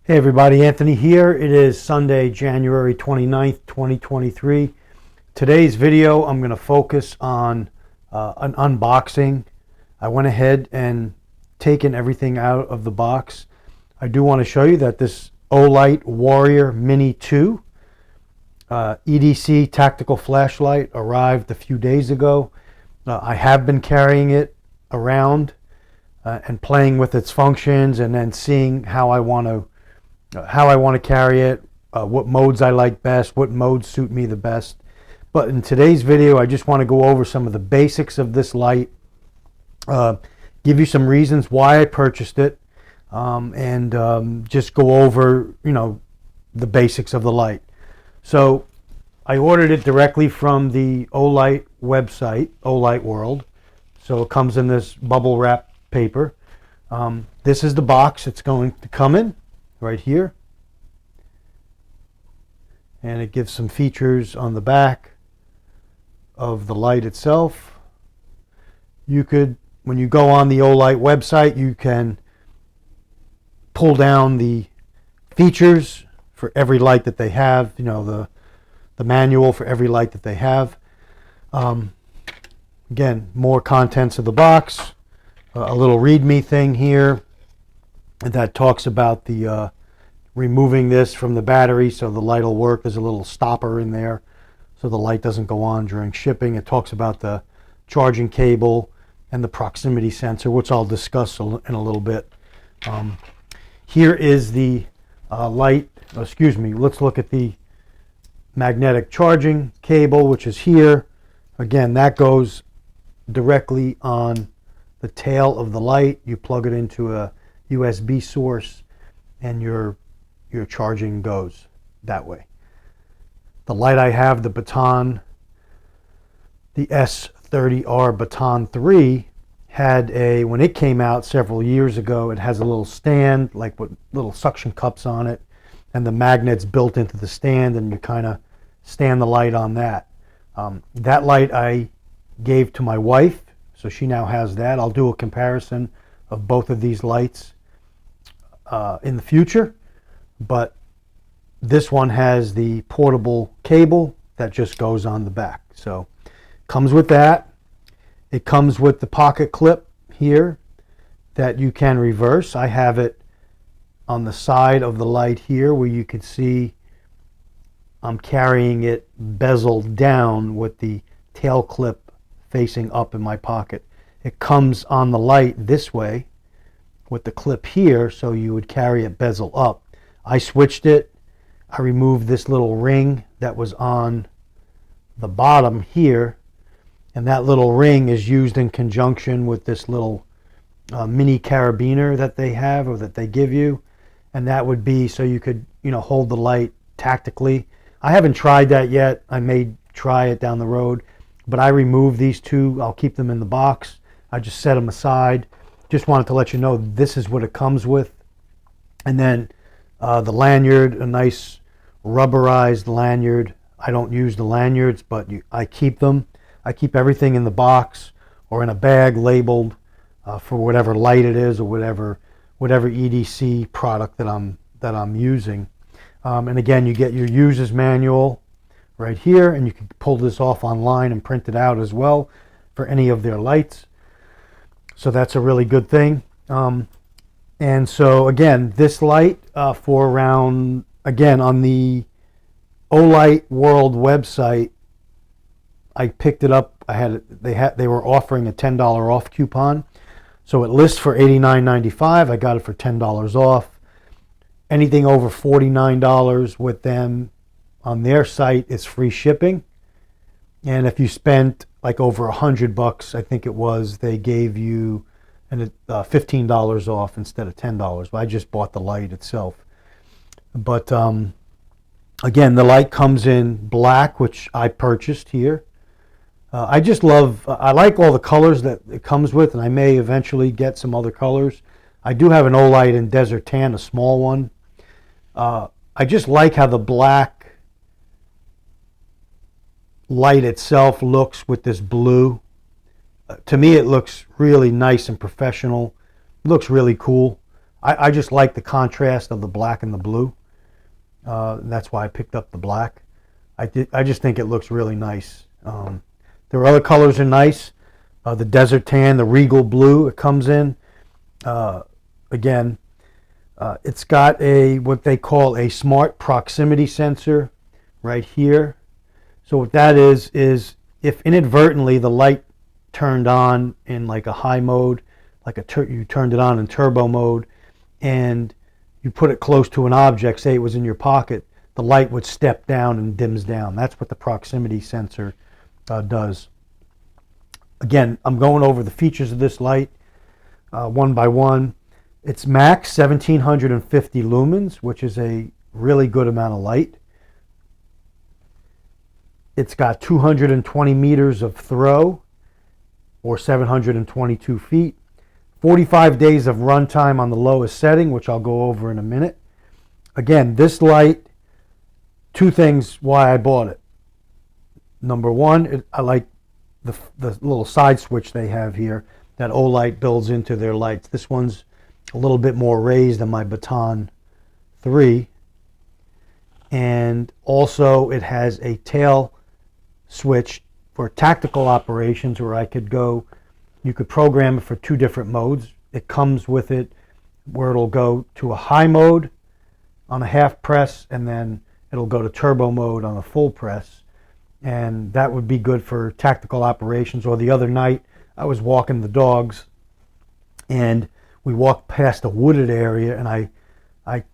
Hey everybody, Anthony here. It is Sunday, January 29th, 2023. Today's video, I'm going to focus on an unboxing. I went ahead and taken everything out of the box. I do want to show you that this OLight Warrior Mini 2 EDC Tactical Flashlight arrived a few days ago. I have been carrying it around and playing with its functions and then seeing how I want to carry it, what modes I like best, what modes suit me the best. But in today's video, I just want to go over some of the basics of this light, give you some reasons why I purchased it, and just go over, the basics of the light. So I ordered it directly from the OLight website, OLight World. So it comes in this bubble wrap paper. This is the box it's going to come in. Right here, and it gives some features on the back of the light itself. You could, when you go on the OLight website, you can pull down the features for every light that they have, the manual for every light that they have. Again, more contents of the box, a little readme thing here that talks about the removing this from the battery so the light will work. There's a little stopper in there so the light doesn't go on during shipping. It talks about the charging cable and the proximity sensor, which I'll discuss in a little bit. Here is the let's look at the magnetic charging cable, which is here. Again, that goes directly on the tail of the light. You plug it into a USB source and your charging goes that way. The light I have, the Baton, the S30R Baton III, had when it came out several years ago, it has a little stand like with little suction cups on it and the magnets built into the stand, and you kind of stand the light on that. That light I gave to my wife, so she now has that. I'll do a comparison of both of these lights in the future, but this one has the portable cable that just goes on the back. So comes with that. It comes with the pocket clip here that you can reverse. I have it on the side of the light here where you can see I'm carrying it bezeled down with the tail clip facing up in my pocket. It comes on the light this way with the clip here, so you would carry it bezel up. I switched it. I removed this little ring that was on the bottom here, and that little ring is used in conjunction with this little mini carabiner that they have, or that they give you, and that would be so you could hold the light tactically. I haven't tried that yet. I may try it down the road, but I removed these two. I'll keep them in the box. I just set them aside. Just wanted to let you know this is what it comes with. And then the lanyard, a nice rubberized lanyard. I don't use the lanyards, but I keep them. I keep everything in the box or in a bag labeled for whatever light it is, or whatever EDC product that I'm using. And again, you get your user's manual right here, and you can pull this off online and print it out as well for any of their lights. So that's a really good thing. And so again, this light for around, again, on the OLight World website, I picked it up. They were offering a $10 off coupon. So it lists for $89.95. I got it for $10 off. Anything over $49 with them on their site is free shipping. And if you spent like over $100, I think it was, they gave you $15 off instead of $10. But I just bought the light itself. But again, the light comes in black, which I purchased here. I like all the colors that it comes with, and I may eventually get some other colors. I do have an OLight in Desert Tan, a small one. I just like how the black light itself looks with this blue. To me, it looks really nice and professional. It looks really cool. I just like the contrast of the black and the blue. That's why I picked up the black. I just think it looks really nice. There are other colors are nice. The desert tan, the regal blue it comes in. Again, it's got what they call a smart proximity sensor right here. So what that is if inadvertently the light turned on in like a high mode, like you turned it on in turbo mode, and you put it close to an object, say it was in your pocket, the light would step down and dims down. That's what the proximity sensor does. Again, I'm going over the features of this light one by one. It's max 1750 lumens, which is a really good amount of light. It's got 220 meters of throw, or 722 feet. 45 days of runtime on the lowest setting, which I'll go over in a minute. Again, this light, two things why I bought it. Number one, I like the little side switch they have here that OLight builds into their lights. This one's a little bit more raised than my Baton 3. And also it has a tail switch for tactical operations where you could program it for two different modes. It comes with it where it'll go to a high mode on a half press, and then it'll go to turbo mode on a full press. And that would be good for tactical operations. Or the other night, I was walking the dogs, and we walked past a wooded area, and I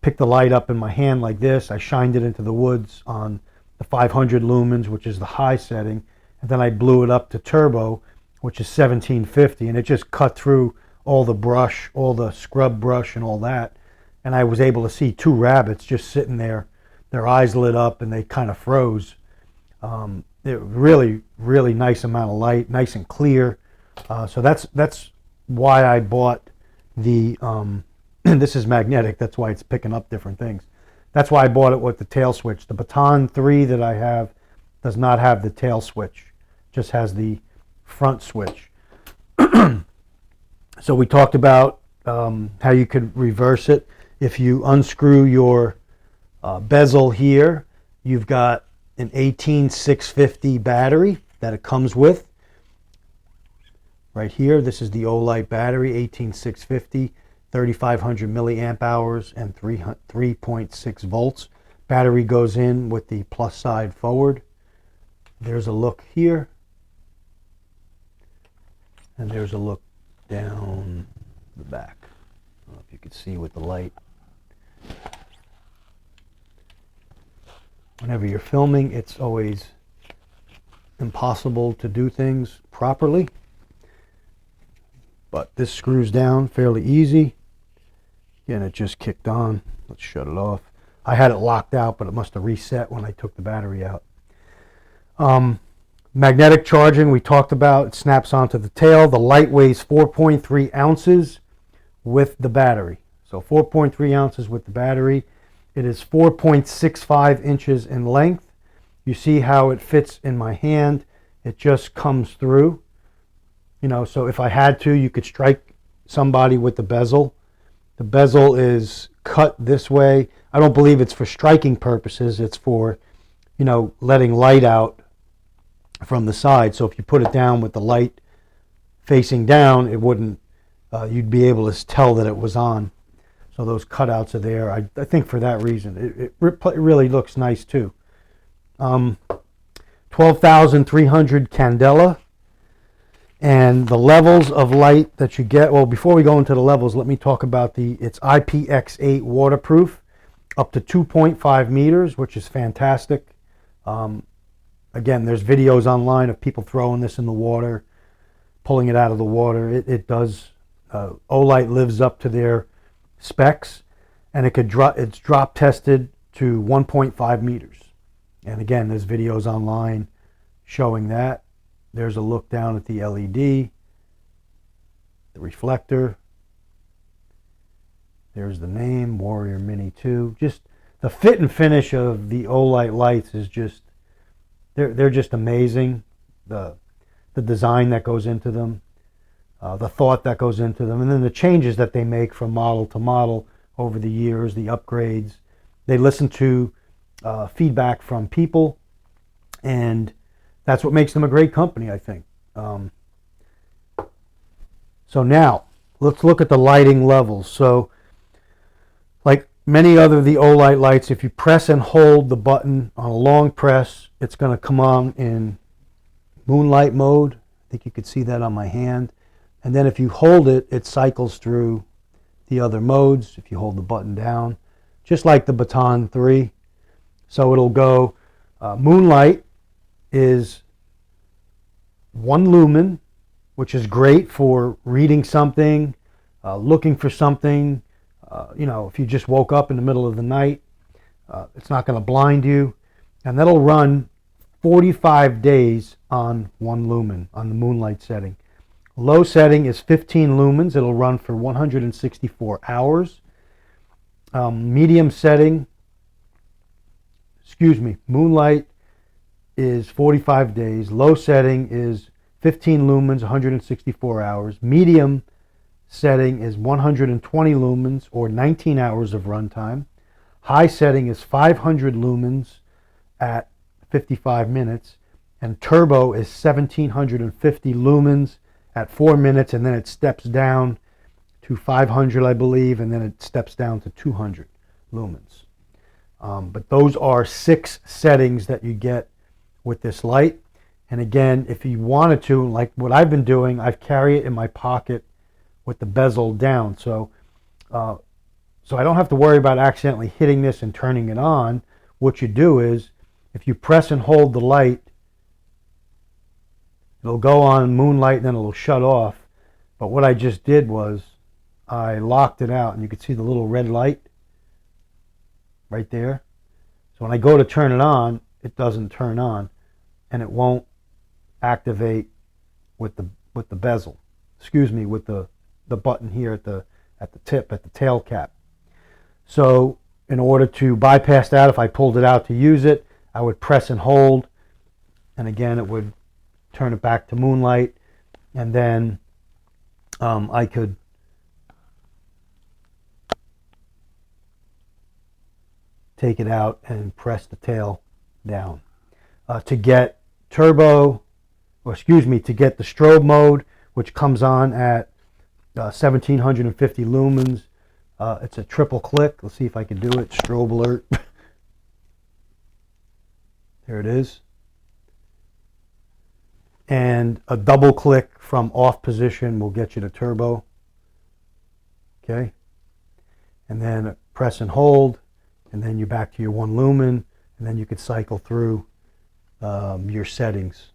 picked the light up in my hand like this. I shined it into the woods on the 500 lumens, which is the high setting, and then I blew it up to turbo, which is 1750, and it just cut through all the brush, all the scrub brush and all that, and I was able to see two rabbits just sitting there, their eyes lit up, and they kind of froze. Really, really nice amount of light, nice and clear. So that's why I bought the, this is magnetic, that's why it's picking up different things. That's why I bought it with the tail switch. The Baton 3 that I have does not have the tail switch, just has the front switch. So we talked about how you could reverse it. If you unscrew your bezel here, you've got an 18650 battery that it comes with. Right here, this is the OLight battery, 18650, 3500 milliamp hours and 3.6 volts. Battery goes in with the plus side forward. There's a look here. And there's a look down the back. I don't know if you can see with the light. Whenever you're filming, it's always impossible to do things properly. But this screws down fairly easy. Again, it just kicked on. Let's shut it off. I had it locked out, but it must have reset when I took the battery out. Magnetic charging, we talked about. It snaps onto the tail. The light weighs 4.3 ounces with the battery. So 4.3 ounces with the battery. It is 4.65 inches in length. You see how it fits in my hand. It just comes through. You know, so if I had to, you could strike somebody with the bezel. The bezel is cut this way. I don't believe it's for striking purposes. It's for, you know, letting light out from the side. So if you put it down with the light facing down, it wouldn't, you'd be able to tell that it was on. So those cutouts are there. I think for that reason. It really looks nice too. 12,300 candela. And the levels of light that you get, well, before we go into the levels, let me talk about it's IPX8 waterproof, up to 2.5 meters, which is fantastic. Again, there's videos online of people throwing this in the water, pulling it out of the water. It does, OLight lives up to their specs, and it's drop tested to 1.5 meters. And again, there's videos online showing that. There's a look down at the LED, the reflector. There's the name, Warrior Mini 2. Just the fit and finish of the OLight lights is just, they're just amazing. The design that goes into them. the thought that goes into them, and then the changes that they make from model to model over the years, the upgrades. They listen to feedback from people, and that's what makes them a great company, I think. So now, let's look at the lighting levels. So, like many other of the OLight lights, if you press and hold the button on a long press, it's going to come on in moonlight mode. I think you could see that on my hand. And then if you hold it, it cycles through the other modes if you hold the button down, just like the Baton 3. So it'll go, moonlight is 1 lumen, which is great for reading something, looking for something. If you just woke up in the middle of the night, it's not going to blind you. And that'll run 45 days on 1 lumen on the moonlight setting. Low setting is 15 lumens. It'll run for 164 hours. Medium setting, moonlight is 45 days. Low setting is 15 lumens, 164 hours. Medium setting is 120 lumens, or 19 hours of runtime. High setting is 500 lumens at 55 minutes. And turbo is 1750 lumens at 4 minutes, and then it steps down to 500, I believe, and then it steps down to 200 lumens. But those are 6 settings that you get with this light. And again, if you wanted to, like what I've been doing, I've carried it in my pocket with the bezel down. So I don't have to worry about accidentally hitting this and turning it on. What you do is, if you press and hold the light, it'll go on moonlight and then it'll shut off. But what I just did was I locked it out, and you can see the little red light right there. So when I go to turn it on, it doesn't turn on, and it won't activate with the bezel. With the button here at the tip, at the tail cap. So in order to bypass that, if I pulled it out to use it, I would press and hold, and again it would turn it back to moonlight, and then I could take it out and press the tail down. To get to get the strobe mode, which comes on at 1750 lumens, it's a triple click. Let's see if I can do it. Strobe alert. There it is. And a double click from off position will get you to turbo. Okay. And then press and hold, and then you're back to your 1 lumen, and then you could cycle through your settings.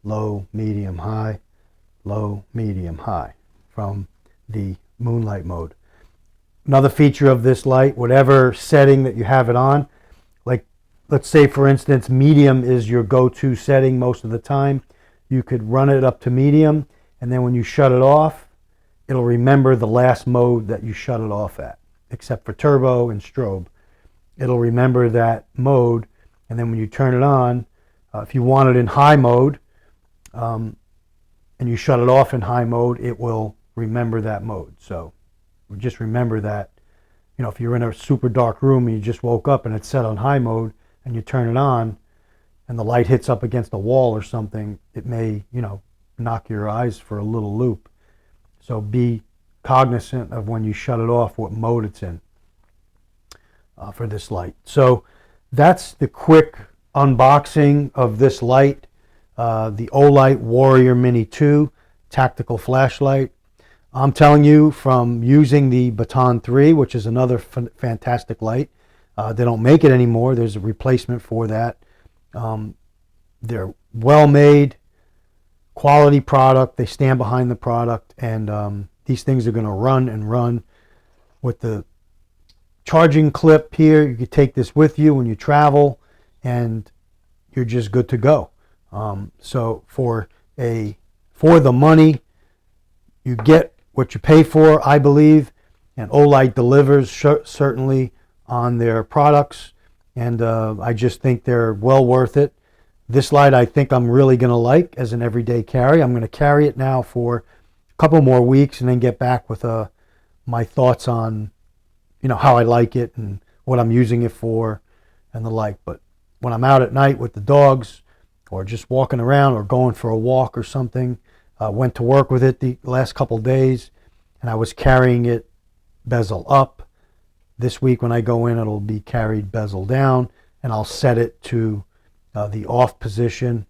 Low, medium, high, low, medium, high from the moonlight mode. Another feature of this light, whatever setting that you have it on, like let's say for instance medium is your go-to setting most of the time, you could run it up to medium, and then when you shut it off, it'll remember the last mode that you shut it off at, except for turbo and strobe. It'll remember that mode, and then when you turn it on, if you want it in high mode, and you shut it off in high mode, it will remember that mode. So just remember that, if you're in a super dark room and you just woke up and it's set on high mode, and you turn it on and the light hits up against a wall or something, it may, knock your eyes for a little loop. So be cognizant of when you shut it off what mode it's in for this light. So that's the quick unboxing of this light, the OLight Warrior Mini 2 tactical flashlight. I'm telling you, from using the Baton 3, which is another fantastic light, they don't make it anymore. There's a replacement for that. They're well made, quality product. They stand behind the product, and these things are going to run and run. With the charging clip here, you can take this with you when you travel, and you're just good to go. So for the money, you get what you pay for, I believe, and OLight delivers certainly on their products, and I just think they're well worth it. This light I think I'm really going to like as an everyday carry. I'm going to carry it now for a couple more weeks and then get back with my thoughts on, how I like it and what I'm using it for and the like. But when I'm out at night with the dogs or just walking around or going for a walk or something, went to work with it the last couple days, and I was carrying it bezel up. This week when I go in, it'll be carried bezel down, and I'll set it to the off position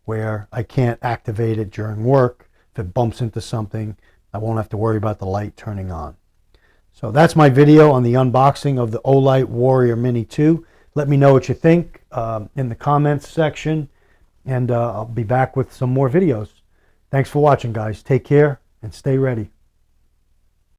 where I can't activate it during work. If it bumps into something, I won't have to worry about the light turning on. So that's my video on the unboxing of the OLight Warrior Mini 2. Let me know what you think in the comments section, and I'll be back with some more videos. Thanks for watching, guys. Take care and stay ready.